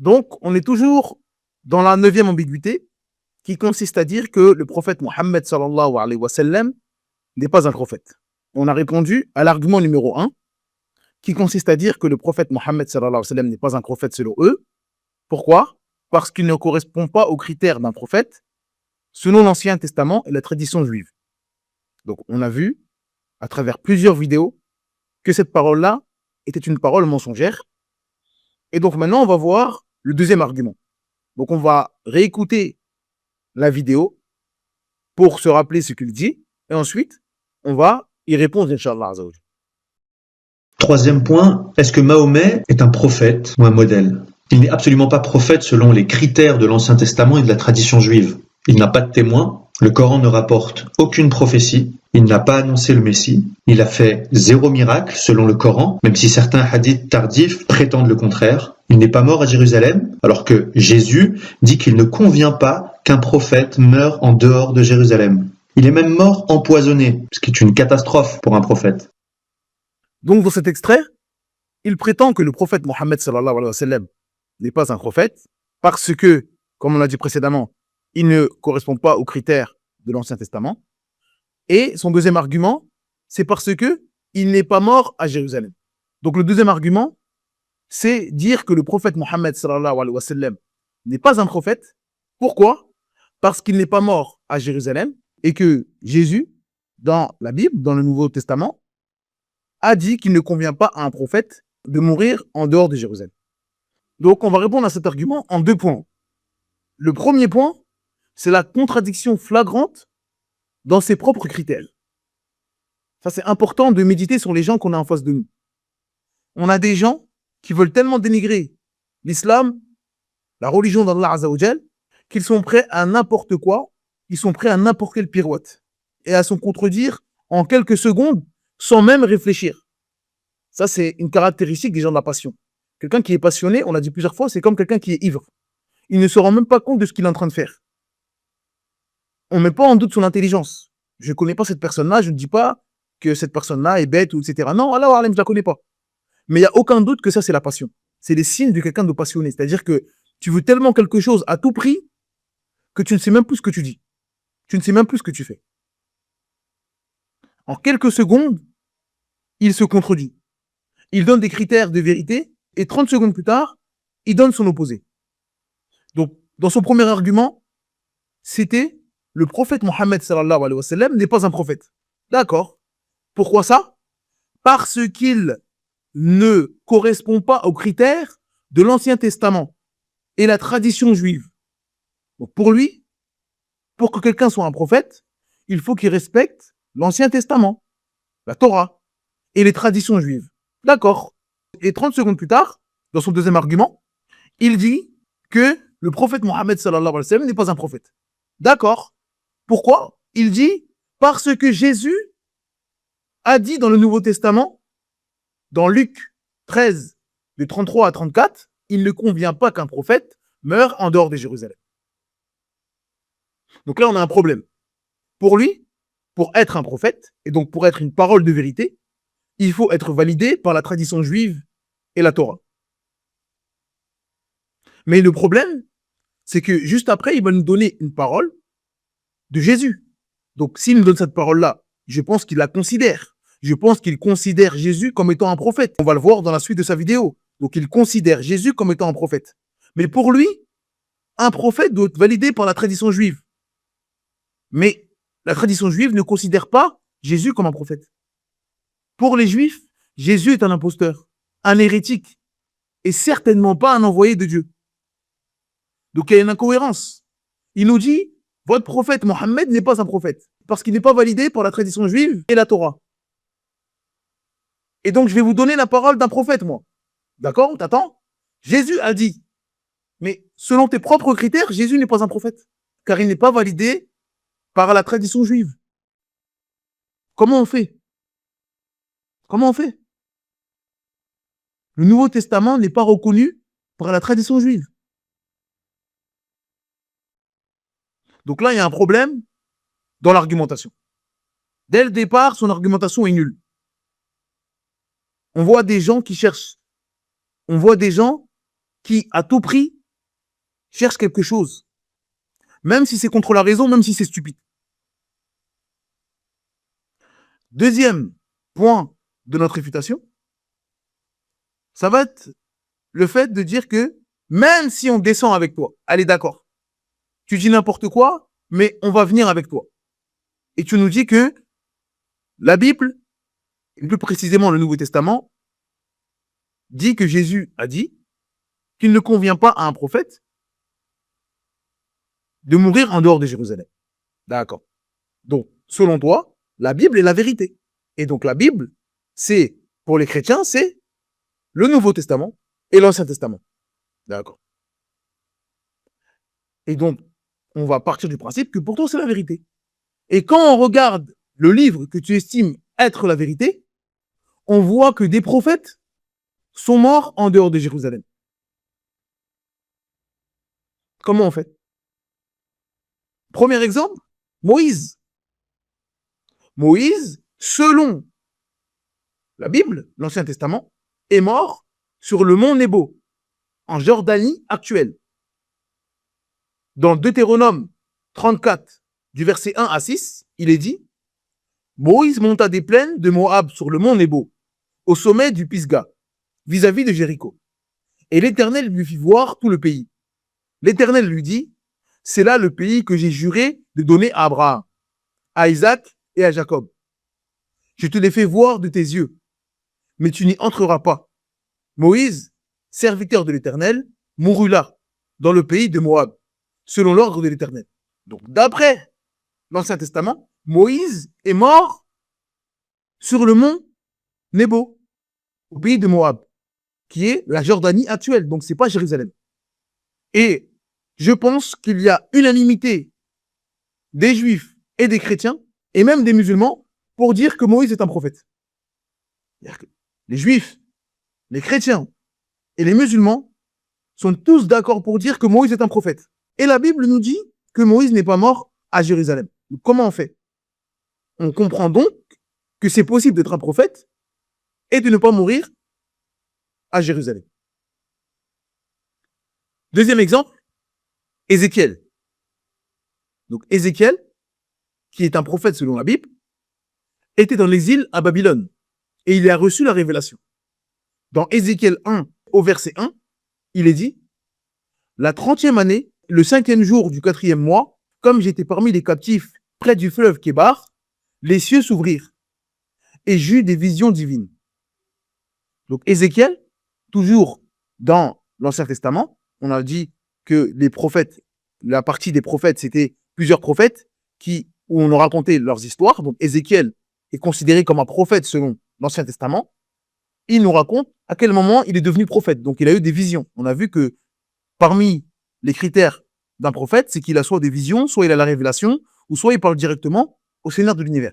Donc, on est toujours dans la 9e ambiguïté qui consiste à dire que le prophète Mohammed sallallahu alayhi wa sallam n'est pas un prophète. On a répondu à l'argument numéro 1 qui consiste à dire que le prophète Mohammed sallallahu alayhi wa sallam n'est pas un prophète selon eux. Pourquoi? Parce qu'il ne correspond pas aux critères d'un prophète selon l'Ancien Testament et la tradition juive. Donc, on a vu à travers plusieurs vidéos que cette parole-là était une parole mensongère. Et donc maintenant, on va voir le deuxième argument. Donc, on va réécouter la vidéo pour se rappeler ce qu'il dit. Et ensuite, on va y répondre, Inch'Allah. Troisième point, est-ce que Mahomet est un prophète ou un modèle? Il n'est absolument pas prophète selon les critères de l'Ancien Testament et de la tradition juive. Il n'a pas de témoin, le Coran ne rapporte aucune prophétie, il n'a pas annoncé le Messie, il a fait 0 miracle selon le Coran, même si certains hadiths tardifs prétendent le contraire. Il n'est pas mort à Jérusalem, alors que Jésus dit qu'il ne convient pas qu'un prophète meure en dehors de Jérusalem. Il est même mort empoisonné, ce qui est une catastrophe pour un prophète. Donc, dans cet extrait, il prétend que le prophète Mohammed sallallahu alayhi wa sallam n'est pas un prophète parce que, comme on l'a dit précédemment, il ne correspond pas aux critères de l'Ancien Testament. Et son deuxième argument, c'est parce que il n'est pas mort à Jérusalem. Donc, le deuxième argument, c'est dire que le prophète Mohammed sallallahu alayhi wa sallam n'est pas un prophète. Pourquoi? Parce qu'il n'est pas mort à Jérusalem et que Jésus, dans la Bible, dans le Nouveau Testament, a dit qu'il ne convient pas à un prophète de mourir en dehors de Jérusalem. Donc, on va répondre à cet argument en 2 points. Le premier point, c'est la contradiction flagrante dans ses propres critères. Ça, c'est important de méditer sur les gens qu'on a en face de nous. On a des gens qui veulent tellement dénigrer l'islam, la religion d'Allah Azza wa Jal, qu'ils sont prêts à n'importe quoi, ils sont prêts à n'importe quelle pirouette et à se contredire en quelques secondes sans même réfléchir. Ça, c'est une caractéristique des gens de la passion. Quelqu'un qui est passionné, on l'a dit plusieurs fois, c'est comme quelqu'un qui est ivre. Il ne se rend même pas compte de ce qu'il est en train de faire. On ne met pas en doute son intelligence. Je ne connais pas cette personne-là, je ne dis pas que cette personne-là est bête, ou etc. Non, Allah je ne la connais pas. Mais il n'y a aucun doute que ça, c'est la passion. C'est les signes de quelqu'un de passionné. C'est-à-dire que tu veux tellement quelque chose à tout prix que tu ne sais même plus ce que tu dis. Tu ne sais même plus ce que tu fais. En quelques secondes, il se contredit. Il donne des critères de vérité et 30 secondes plus tard, il donne son opposé. Donc, dans son premier argument, c'était le prophète Mohammed sallallahu alayhi wa sallam n'est pas un prophète. D'accord. Pourquoi ça? Parce qu'il ne correspond pas aux critères de l'Ancien Testament et la tradition juive. Donc, pour lui, pour que quelqu'un soit un prophète, il faut qu'il respecte l'Ancien Testament, la Torah et les traditions juives. D'accord. Et 30 secondes plus tard, dans son deuxième argument, il dit que le prophète Mohammed sallallahu alayhi wa sallam n'est pas un prophète. D'accord. Pourquoi? Il dit parce que Jésus a dit dans le Nouveau Testament, dans Luc 13, de 33 à 34, il ne convient pas qu'un prophète meure en dehors de Jérusalem. Donc là, on a un problème. Pour lui, pour être un prophète, et donc pour être une parole de vérité, il faut être validé par la tradition juive et la Torah. Mais le problème, c'est que juste après, il va nous donner une parole de Jésus. Donc, s'il nous donne cette parole-là, je pense qu'il la considère. Je pense qu'il considère Jésus comme étant un prophète. On va le voir dans la suite de sa vidéo. Donc, il considère Jésus comme étant un prophète. Mais pour lui, un prophète doit être validé par la tradition juive. Mais la tradition juive ne considère pas Jésus comme un prophète. Pour les Juifs, Jésus est un imposteur, un hérétique, et certainement pas un envoyé de Dieu. Donc il y a une incohérence. Il nous dit, votre prophète Mohammed n'est pas un prophète, parce qu'il n'est pas validé par la tradition juive et la Torah. Et donc je vais vous donner la parole d'un prophète, moi. D'accord? T'attends? Jésus a dit, mais selon tes propres critères, Jésus n'est pas un prophète, car il n'est pas validé par la tradition juive. Comment on fait? Comment on fait? Le Nouveau Testament n'est pas reconnu par la tradition juive. Donc là, il y a un problème dans l'argumentation. Dès le départ, son argumentation est nulle. On voit des gens qui cherchent. On voit des gens qui, à tout prix, cherche quelque chose, même si c'est contre la raison, même si c'est stupide. Deuxième point de notre réfutation, ça va être le fait de dire que même si on descend avec toi, allez d'accord, tu dis n'importe quoi, mais on va venir avec toi. Et tu nous dis que la Bible, et plus précisément le Nouveau Testament, dit que Jésus a dit qu'il ne convient pas à un prophète de mourir en dehors de Jérusalem. D'accord. Donc, selon toi, la Bible est la vérité. Et donc, la Bible, c'est, pour les chrétiens, c'est le Nouveau Testament et l'Ancien Testament. D'accord. Et donc, on va partir du principe que pour toi, c'est la vérité. Et quand on regarde le livre que tu estimes être la vérité, on voit que des prophètes sont morts en dehors de Jérusalem. Comment on fait? Premier exemple, Moïse. Moïse, selon la Bible, l'Ancien Testament, est mort sur le mont Nebo, en Jordanie actuelle. Dans Deutéronome 34, du verset 1 à 6, il est dit « Moïse monta des plaines de Moab sur le mont Nebo, au sommet du Pisga, vis-à-vis de Jéricho. Et l'Éternel lui fit voir tout le pays. L'Éternel lui dit « C'est là le pays que j'ai juré de donner à Abraham, à Isaac et à Jacob. Je te l'ai fait voir de tes yeux, mais tu n'y entreras pas. » Moïse, serviteur de l'Éternel, mourut là, dans le pays de Moab, selon l'ordre de l'Éternel. Donc, d'après l'Ancien Testament, Moïse est mort sur le mont Nebo, au pays de Moab, qui est la Jordanie actuelle. Donc, c'est pas Jérusalem. Et je pense qu'il y a unanimité des Juifs et des chrétiens, et même des musulmans, pour dire que Moïse est un prophète. C'est-à-dire que les Juifs, les chrétiens et les musulmans sont tous d'accord pour dire que Moïse est un prophète. Et la Bible nous dit que Moïse n'est pas mort à Jérusalem. Donc, comment on fait? On comprend donc que c'est possible d'être un prophète et de ne pas mourir à Jérusalem. Deuxième exemple, Ézéchiel. Donc Ézéchiel, qui est un prophète selon la Bible, était dans l'exil à Babylone et il a reçu la révélation. Dans Ézéchiel 1, au verset 1, il est dit « La 30e année, le 5e jour du 4e mois, comme j'étais parmi les captifs près du fleuve Kébar, les cieux s'ouvrirent et j'eus des visions divines. » Donc Ézéchiel, toujours dans l'Ancien Testament, on a dit que les prophètes, la partie des prophètes, c'était plusieurs prophètes où on a raconté leurs histoires. Donc Ézéchiel est considéré comme un prophète selon l'Ancien Testament. Il nous raconte à quel moment il est devenu prophète. Donc il a eu des visions. On a vu que parmi les critères d'un prophète, c'est qu'il a soit des visions, soit il a la révélation, ou soit il parle directement au Seigneur de l'univers.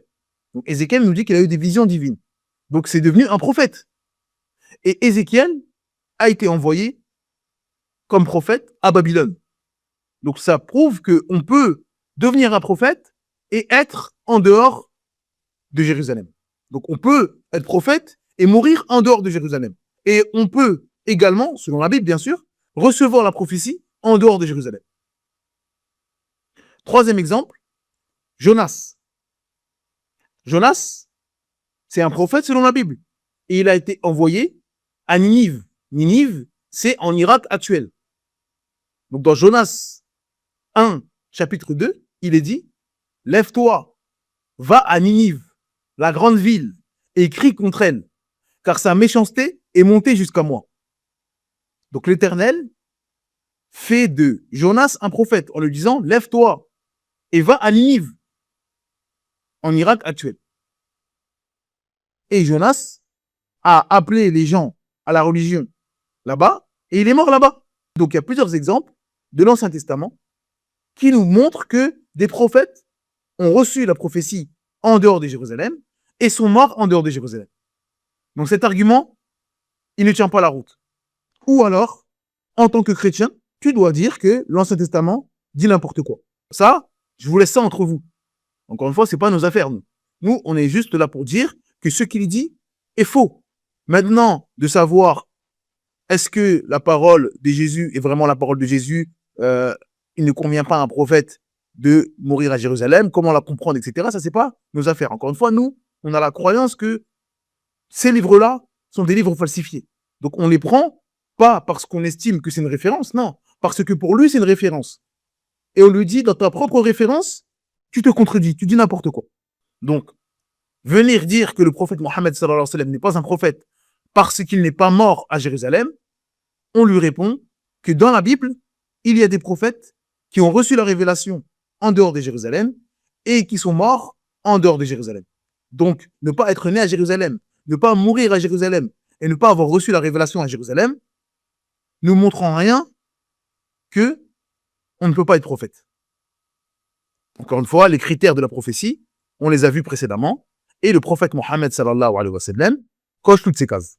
Donc Ézéchiel nous dit qu'il a eu des visions divines. Donc c'est devenu un prophète. Et Ézéchiel a été envoyé comme prophète à Babylone. Donc ça prouve qu'on peut devenir un prophète et être en dehors de Jérusalem. Donc on peut être prophète et mourir en dehors de Jérusalem. Et on peut également, selon la Bible bien sûr, recevoir la prophétie en dehors de Jérusalem. Troisième exemple, Jonas. Jonas, c'est un prophète selon la Bible. Et il a été envoyé à Ninive. Ninive, c'est en Irak actuel. Donc dans Jonas 1, chapitre 2, il est dit « Lève-toi, va à Ninive, la grande ville, et crie contre elle, car sa méchanceté est montée jusqu'à moi. » Donc l'Éternel fait de Jonas un prophète en lui disant « Lève-toi et va à Ninive, en Irak actuel. » Et Jonas a appelé les gens à la religion là-bas, et il est mort là-bas. Donc il y a plusieurs exemples de l'Ancien Testament qui nous montrent que des prophètes ont reçu la prophétie en dehors de Jérusalem et sont morts en dehors de Jérusalem. Donc cet argument, il ne tient pas la route. Ou alors, en tant que chrétien, tu dois dire que l'Ancien Testament dit n'importe quoi. Ça, je vous laisse ça entre vous. Encore une fois, c'est pas nos affaires, nous. Nous, on est juste là pour dire que ce qu'il dit est faux. Maintenant, de savoir est-ce que la parole de Jésus est vraiment la parole de Jésus? Il ne convient pas à un prophète de mourir à Jérusalem. Comment la comprendre, etc. Ça, c'est pas nos affaires. Encore une fois, nous, on a la croyance que ces livres-là sont des livres falsifiés. Donc, on les prend pas parce qu'on estime que c'est une référence, non, parce que pour lui, c'est une référence. Et on lui dit, dans ta propre référence, tu te contredis, tu dis n'importe quoi. Donc, venir dire que le prophète Mohammed sallallahu alayhi wa sallam n'est pas un prophète parce qu'il n'est pas mort à Jérusalem, on lui répond que dans la Bible, il y a des prophètes qui ont reçu la révélation en dehors de Jérusalem et qui sont morts en dehors de Jérusalem. Donc, ne pas être né à Jérusalem, ne pas mourir à Jérusalem et ne pas avoir reçu la révélation à Jérusalem, ne montre en rien que on ne peut pas être prophète. Encore une fois, les critères de la prophétie, on les a vus précédemment, et le prophète Mohammed sallallahu alayhi wa sallam coche toutes ces cases.